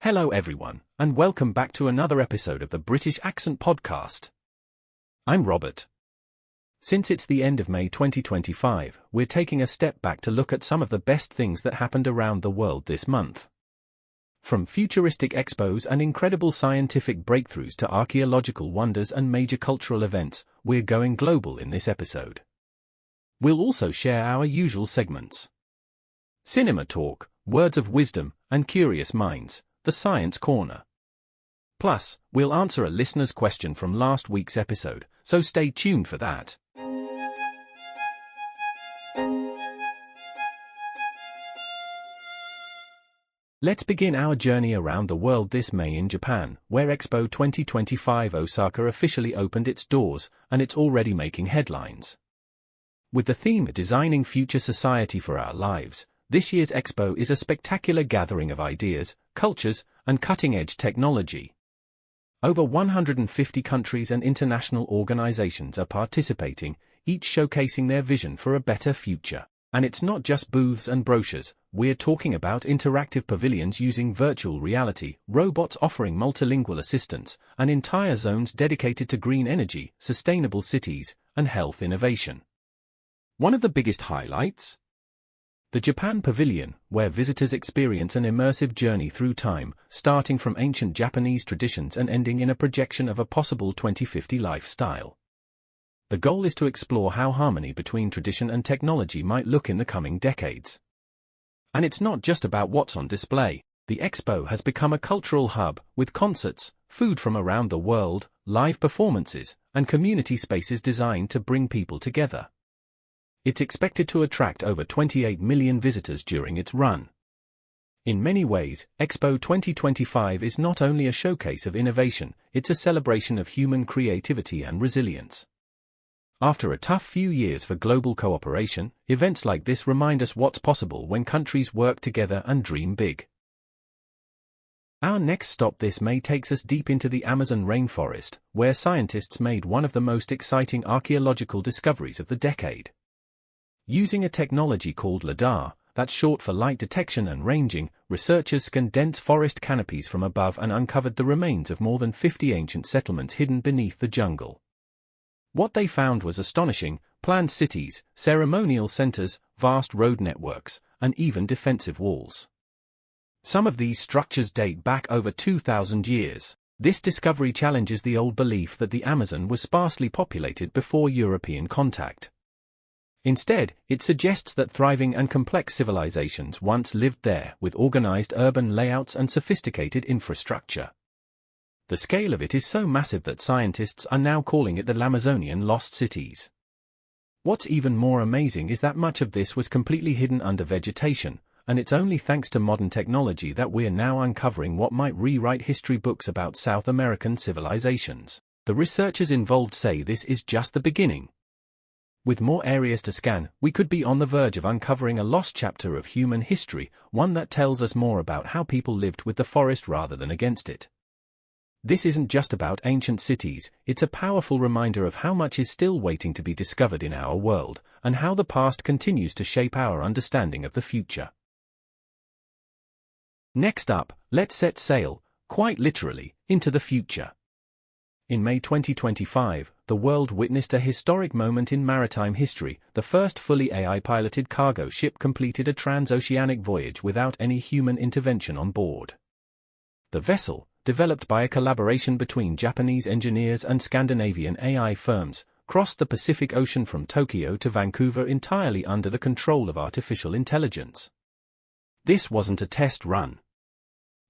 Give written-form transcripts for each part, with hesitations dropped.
Hello everyone, and welcome back to another episode of the British Accent Podcast. I'm Robert. Since it's the end of May 2025, we're taking a step back to look at some of the best things that happened around the world this month. From futuristic expos and incredible scientific breakthroughs to archaeological wonders and major cultural events, we're going global in this episode. We'll also share our usual segments: Cinema Talk, Words of Wisdom, and Curious Minds, the Science Corner. Plus, we'll answer a listener's question from last week's episode, so stay tuned for that. Let's begin our journey around the world this May in Japan, where Expo 2025 Osaka officially opened its doors, and it's already making headlines. With the theme Designing Future Society for Our Lives, this year's Expo is a spectacular gathering of ideas, cultures, and cutting-edge technology. Over 150 countries and international organizations are participating, each showcasing their vision for a better future. And it's not just booths and brochures, we're talking about interactive pavilions using virtual reality, robots offering multilingual assistance, and entire zones dedicated to green energy, sustainable cities, and health innovation. One of the biggest highlights? The Japan Pavilion, where visitors experience an immersive journey through time, starting from ancient Japanese traditions and ending in a projection of a possible 2050 lifestyle. The goal is to explore how harmony between tradition and technology might look in the coming decades. And it's not just about what's on display. The expo has become a cultural hub, with concerts, food from around the world, live performances, and community spaces designed to bring people together. It's expected to attract over 28 million visitors during its run. In many ways, Expo 2025 is not only a showcase of innovation, it's a celebration of human creativity and resilience. After a tough few years for global cooperation, events like this remind us what's possible when countries work together and dream big. Our next stop this May takes us deep into the Amazon rainforest, where scientists made one of the most exciting archaeological discoveries of the decade. Using a technology called LiDAR, that's short for light detection and ranging, researchers scanned dense forest canopies from above and uncovered the remains of more than 50 ancient settlements hidden beneath the jungle. What they found was astonishing: planned cities, ceremonial centers, vast road networks, and even defensive walls. Some of these structures date back over 2,000 years. This discovery challenges the old belief that the Amazon was sparsely populated before European contact. Instead, it suggests that thriving and complex civilizations once lived there, with organized urban layouts and sophisticated infrastructure. The scale of it is so massive that scientists are now calling it the Lamazonian Lost Cities. What's even more amazing is that much of this was completely hidden under vegetation, and it's only thanks to modern technology that we're now uncovering what might rewrite history books about South American civilizations. The researchers involved say this is just the beginning. With more areas to scan, we could be on the verge of uncovering a lost chapter of human history, one that tells us more about how people lived with the forest rather than against it. This isn't just about ancient cities, it's a powerful reminder of how much is still waiting to be discovered in our world, and how the past continues to shape our understanding of the future. Next up, let's set sail, quite literally, into the future. In May 2025, the world witnessed a historic moment in maritime history. The first fully AI-piloted cargo ship completed a transoceanic voyage without any human intervention on board. The vessel, developed by a collaboration between Japanese engineers and Scandinavian AI firms, crossed the Pacific Ocean from Tokyo to Vancouver entirely under the control of artificial intelligence. This wasn't a test run.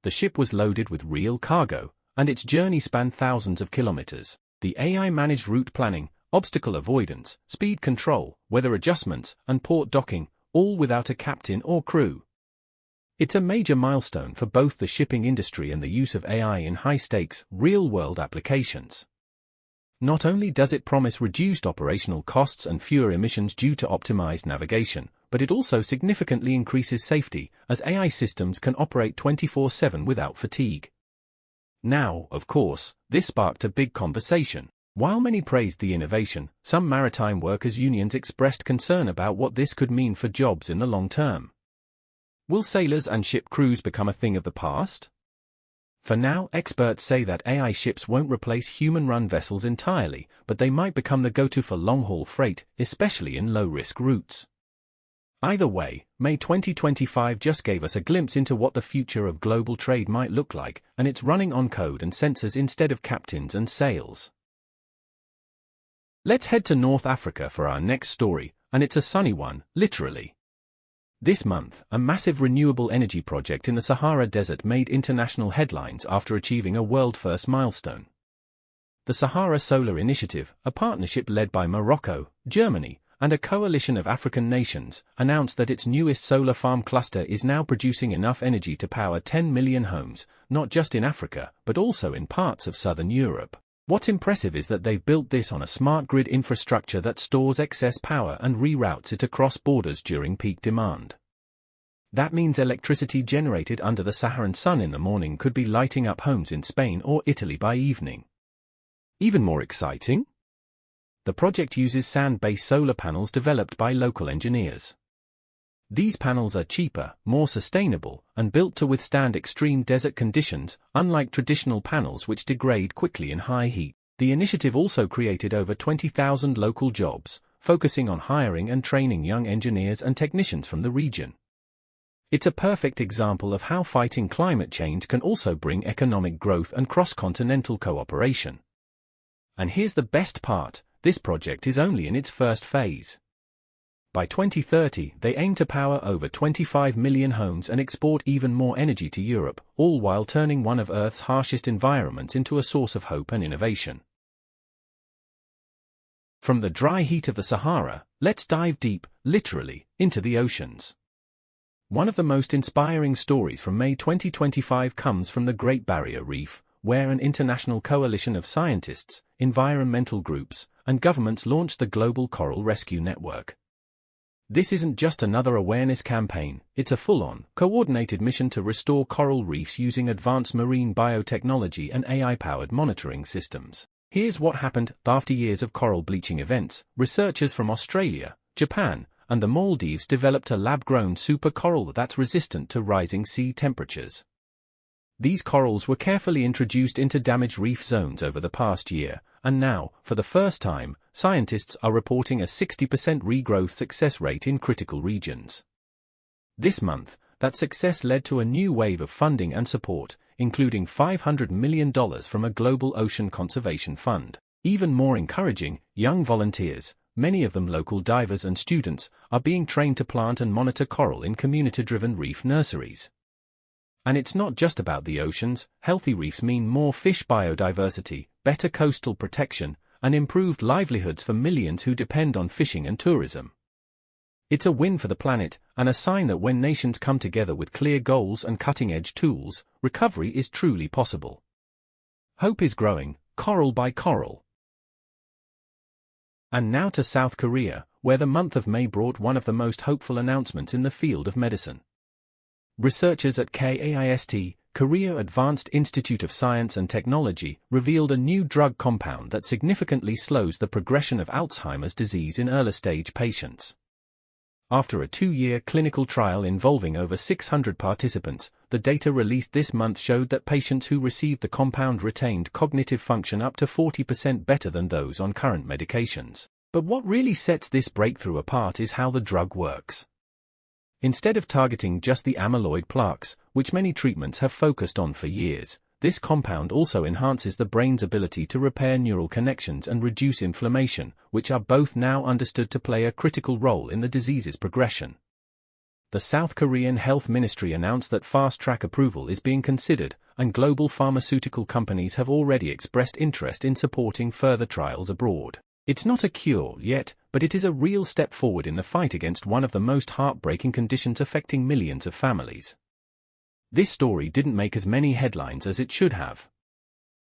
The ship was loaded with real cargo, and its journey spanned thousands of kilometers. The AI managed route planning, obstacle avoidance, speed control, weather adjustments, and port docking, all without a captain or crew. It's a major milestone for both the shipping industry and the use of AI in high-stakes, real-world applications. Not only does it promise reduced operational costs and fewer emissions due to optimized navigation, but it also significantly increases safety, as AI systems can operate 24/7 without fatigue. Now, of course, this sparked a big conversation. While many praised the innovation, some maritime workers' unions expressed concern about what this could mean for jobs in the long term. Will sailors and ship crews become a thing of the past? For now, experts say that AI ships won't replace human-run vessels entirely, but they might become the go-to for long-haul freight, especially in low-risk routes. Either way, May 2025 just gave us a glimpse into what the future of global trade might look like, and it's running on code and sensors instead of captains and sails. Let's head to North Africa for our next story, and it's a sunny one, literally. This month, a massive renewable energy project in the Sahara Desert made international headlines after achieving a world-first milestone. The Sahara Solar Initiative, a partnership led by Morocco, Germany, and a coalition of African nations, announced that its newest solar farm cluster is now producing enough energy to power 10 million homes, not just in Africa, but also in parts of southern Europe. What's impressive is that they've built this on a smart grid infrastructure that stores excess power and reroutes it across borders during peak demand. That means electricity generated under the Saharan sun in the morning could be lighting up homes in Spain or Italy by evening. Even more exciting? The project uses sand-based solar panels developed by local engineers. These panels are cheaper, more sustainable, and built to withstand extreme desert conditions, unlike traditional panels which degrade quickly in high heat. The initiative also created over 20,000 local jobs, focusing on hiring and training young engineers and technicians from the region. It's a perfect example of how fighting climate change can also bring economic growth and cross-continental cooperation. And here's the best part, this project is only in its first phase. By 2030, they aim to power over 25 million homes and export even more energy to Europe, all while turning one of Earth's harshest environments into a source of hope and innovation. From the dry heat of the Sahara, let's dive deep, literally, into the oceans. One of the most inspiring stories from May 2025 comes from the Great Barrier Reef, where an international coalition of scientists, environmental groups, and governments launched the Global Coral Rescue Network. This isn't just another awareness campaign, it's a full-on, coordinated mission to restore coral reefs using advanced marine biotechnology and AI-powered monitoring systems. Here's what happened. After years of coral bleaching events, researchers from Australia, Japan, and the Maldives developed a lab-grown super coral that's resistant to rising sea temperatures. These corals were carefully introduced into damaged reef zones over the past year, and now, for the first time, scientists are reporting a 60% regrowth success rate in critical regions. This month, that success led to a new wave of funding and support, including $500 million from a global ocean conservation fund. Even more encouraging, young volunteers, many of them local divers and students, are being trained to plant and monitor coral in community-driven reef nurseries. And it's not just about the oceans. Healthy reefs mean more fish biodiversity, better coastal protection, and improved livelihoods for millions who depend on fishing and tourism. It's a win for the planet, and a sign that when nations come together with clear goals and cutting-edge tools, recovery is truly possible. Hope is growing, coral by coral. And now to South Korea, where the month of May brought one of the most hopeful announcements in the field of medicine. Researchers at KAIST, Korea Advanced Institute of Science and Technology, revealed a new drug compound that significantly slows the progression of Alzheimer's disease in early-stage patients. After a 2-year clinical trial involving over 600 participants, the data released this month showed that patients who received the compound retained cognitive function up to 40% better than those on current medications. But what really sets this breakthrough apart is how the drug works. Instead of targeting just the amyloid plaques, which many treatments have focused on for years, this compound also enhances the brain's ability to repair neural connections and reduce inflammation, which are both now understood to play a critical role in the disease's progression. The South Korean Health Ministry announced that fast-track approval is being considered, and global pharmaceutical companies have already expressed interest in supporting further trials abroad. It's not a cure yet, but it is a real step forward in the fight against one of the most heartbreaking conditions affecting millions of families. This story didn't make as many headlines as it should have.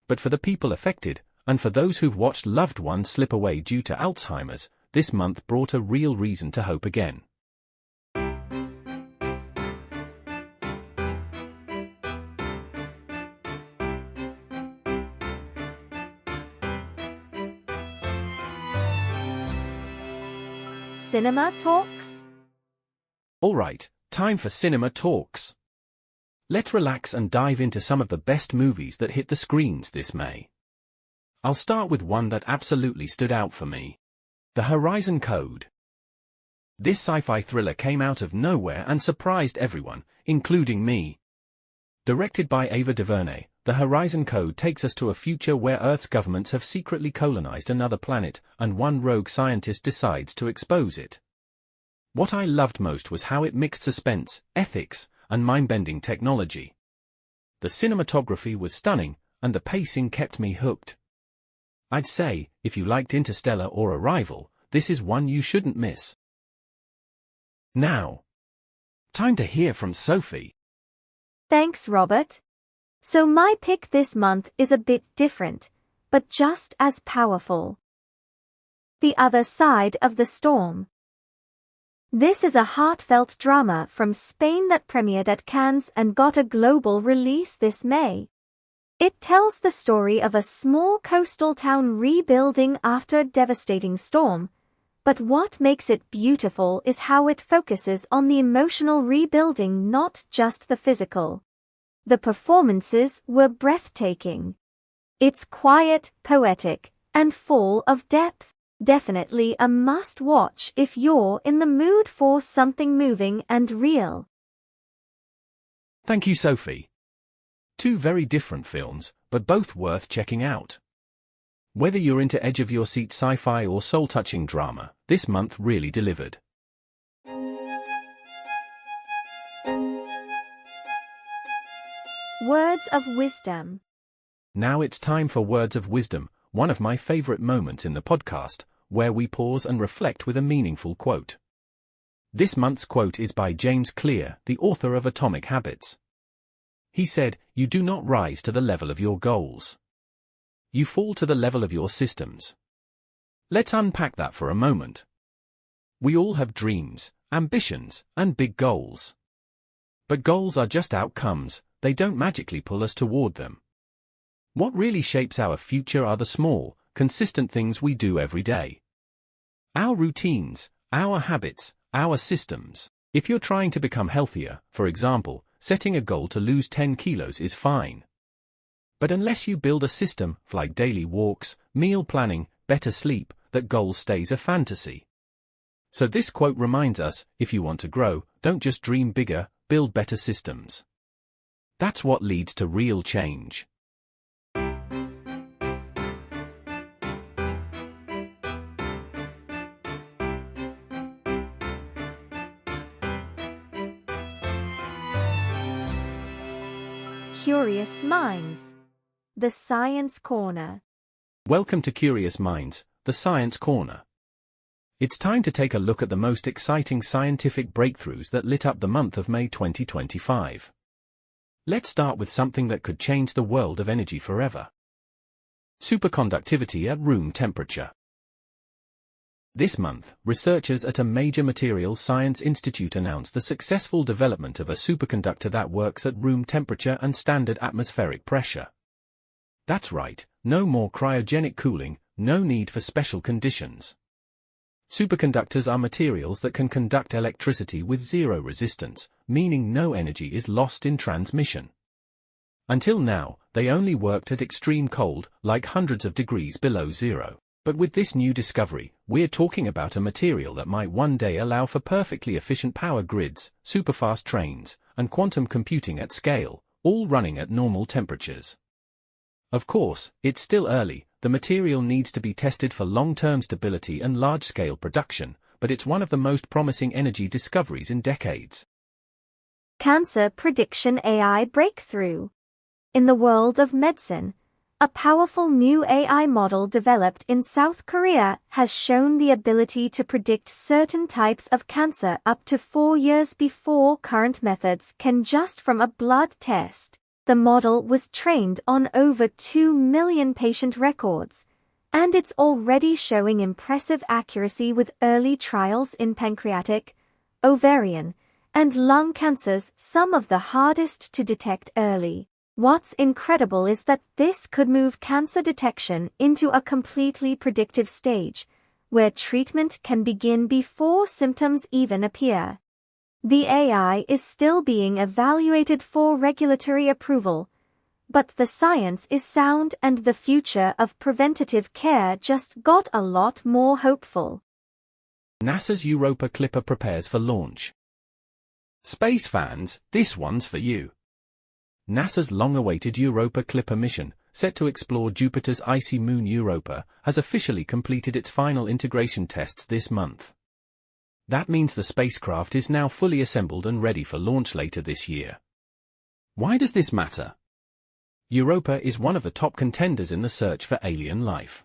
But for the people affected, and for those who've watched loved ones slip away due to Alzheimer's, this month brought a real reason to hope again. Cinema Talks? Alright, time for Cinema Talks. Let's relax and dive into some of the best movies that hit the screens this May. I'll start with one that absolutely stood out for me. The Horizon Code. This sci-fi thriller came out of nowhere and surprised everyone, including me. Directed by Ava DuVernay, The Horizon Code takes us to a future where Earth's governments have secretly colonized another planet, and one rogue scientist decides to expose it. What I loved most was how it mixed suspense, ethics, and mind-bending technology. The cinematography was stunning, and the pacing kept me hooked. I'd say, if you liked Interstellar or Arrival, this is one you shouldn't miss. Now, time to hear from Sophie. Thanks, Robert. So my pick this month is a bit different, but just as powerful. The Other Side of the Storm. This is a heartfelt drama from Spain that premiered at Cannes and got a global release this May. It tells the story of a small coastal town rebuilding after a devastating storm, but what makes it beautiful is how it focuses on the emotional rebuilding, not just the physical. The performances were breathtaking. It's quiet, poetic, and full of depth. Definitely a must-watch if you're in the mood for something moving and real. Thank you, Sophie. Two very different films, but both worth checking out. Whether you're into edge-of-your-seat sci-fi or soul-touching drama, this month really delivered. Words of Wisdom. Now it's time for Words of Wisdom, one of my favorite moments in the podcast, where we pause and reflect with a meaningful quote. This month's quote is by James Clear, the author of Atomic Habits. He said, "You do not rise to the level of your goals. You fall to the level of your systems." Let's unpack that for a moment. We all have dreams, ambitions, and big goals. But goals are just outcomes, they don't magically pull us toward them. What really shapes our future are the small, consistent things we do every day. Our routines, our habits, our systems. If you're trying to become healthier, for example, setting a goal to lose 10 kilos is fine. But unless you build a system, like daily walks, meal planning, better sleep, that goal stays a fantasy. So this quote reminds us, if you want to grow, don't just dream bigger, build better systems. That's what leads to real change. Curious Minds. The Science Corner. Welcome to Curious Minds, the Science Corner. It's time to take a look at the most exciting scientific breakthroughs that lit up the month of May 2025. Let's start with something that could change the world of energy forever. Superconductivity at room temperature. This month, researchers at a major materials science institute announced the successful development of a superconductor that works at room temperature and standard atmospheric pressure. That's right, no more cryogenic cooling, no need for special conditions. Superconductors are materials that can conduct electricity with zero resistance, meaning no energy is lost in transmission. Until now, they only worked at extreme cold, like hundreds of degrees below zero. But with this new discovery, we're talking about a material that might one day allow for perfectly efficient power grids, superfast trains, and quantum computing at scale, all running at normal temperatures. Of course, it's still early, the material needs to be tested for long-term stability and large-scale production, but it's one of the most promising energy discoveries in decades. Cancer Prediction AI Breakthrough. In the world of medicine, a powerful new AI model developed in South Korea has shown the ability to predict certain types of cancer up to 4 years before current methods can just from a blood test. The model was trained on over 2 million patient records, and it's already showing impressive accuracy with early trials in pancreatic, ovarian, and lung cancers, some of the hardest to detect early. What's incredible is that this could move cancer detection into a completely predictive stage, where treatment can begin before symptoms even appear. The AI is still being evaluated for regulatory approval, but the science is sound and the future of preventative care just got a lot more hopeful. NASA's Europa Clipper prepares for launch. Space fans, this one's for you. NASA's long-awaited Europa Clipper mission, set to explore Jupiter's icy moon Europa, has officially completed its final integration tests this month. That means the spacecraft is now fully assembled and ready for launch later this year. Why does this matter? Europa is one of the top contenders in the search for alien life.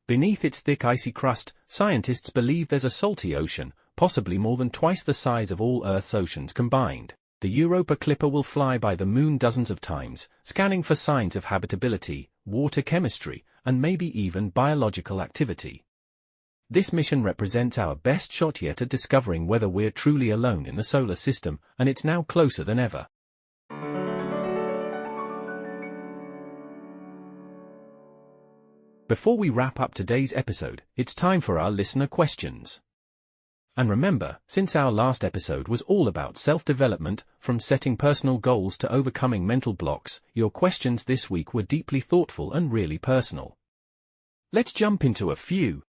Beneath its thick icy crust, scientists believe there's a salty ocean, possibly more than twice the size of all Earth's oceans combined. The Europa Clipper will fly by the moon dozens of times, scanning for signs of habitability, water chemistry, and maybe even biological activity. This mission represents our best shot yet at discovering whether we're truly alone in the solar system, and it's now closer than ever. Before we wrap up today's episode, it's time for our listener questions. And remember, since our last episode was all about self-development, from setting personal goals to overcoming mental blocks, your questions this week were deeply thoughtful and really personal. Let's jump into a few.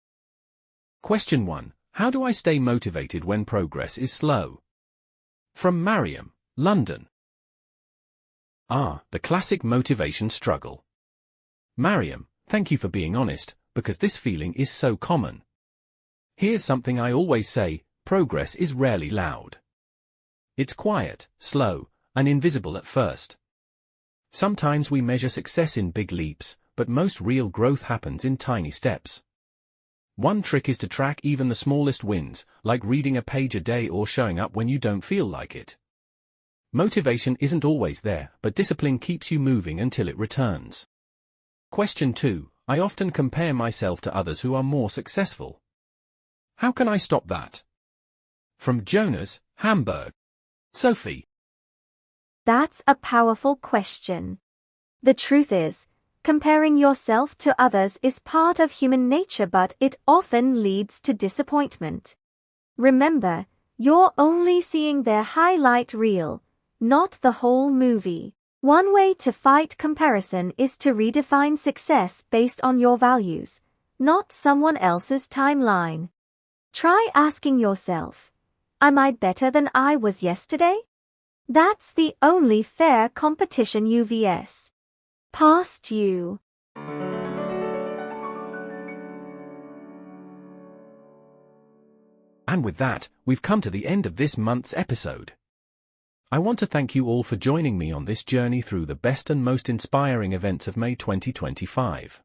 Question 1. How do I stay motivated when progress is slow? From Mariam, London. The classic motivation struggle. Mariam, thank you for being honest, because this feeling is so common. Here's something I always say, progress is rarely loud. It's quiet, slow, and invisible at first. Sometimes we measure success in big leaps, but most real growth happens in tiny steps. One trick is to track even the smallest wins, like reading a page a day or showing up when you don't feel like it. Motivation isn't always there, but discipline keeps you moving until it returns. Question 2. I often compare myself to others who are more successful. How can I stop that? From Jonas, Hamburg. Sophie. That's a powerful question. The truth is, comparing yourself to others is part of human nature, but it often leads to disappointment. Remember, you're only seeing their highlight reel, not the whole movie. One way to fight comparison is to redefine success based on your values, not someone else's timeline. Try asking yourself, am I better than I was yesterday? That's the only fair competition vs. past you. And with that, we've come to the end of this month's episode. I want to thank you all for joining me on this journey through the best and most inspiring events of May 2025.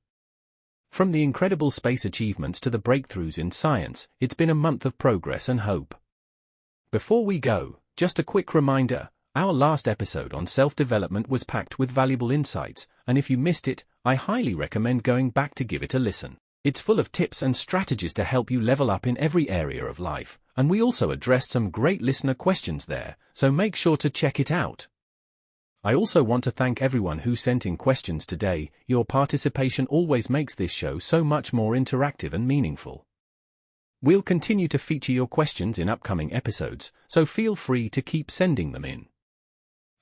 From the incredible space achievements to the breakthroughs in science, it's been a month of progress and hope. Before we go, just a quick reminder, our last episode on self-development was packed with valuable insights, and if you missed it, I highly recommend going back to give it a listen. It's full of tips and strategies to help you level up in every area of life, and we also addressed some great listener questions there, so make sure to check it out. I also want to thank everyone who sent in questions today. Your participation always makes this show so much more interactive and meaningful. We'll continue to feature your questions in upcoming episodes, so feel free to keep sending them in.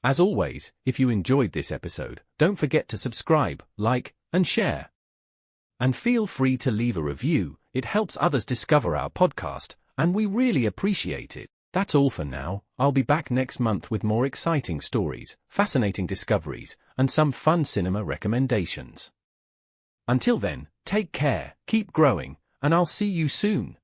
As always, if you enjoyed this episode, don't forget to subscribe, like, and share. And feel free to leave a review. It helps others discover our podcast, and we really appreciate it. That's all for now. I'll be back next month with more exciting stories, fascinating discoveries, and some fun cinema recommendations. Until then, take care, keep growing, and I'll see you soon.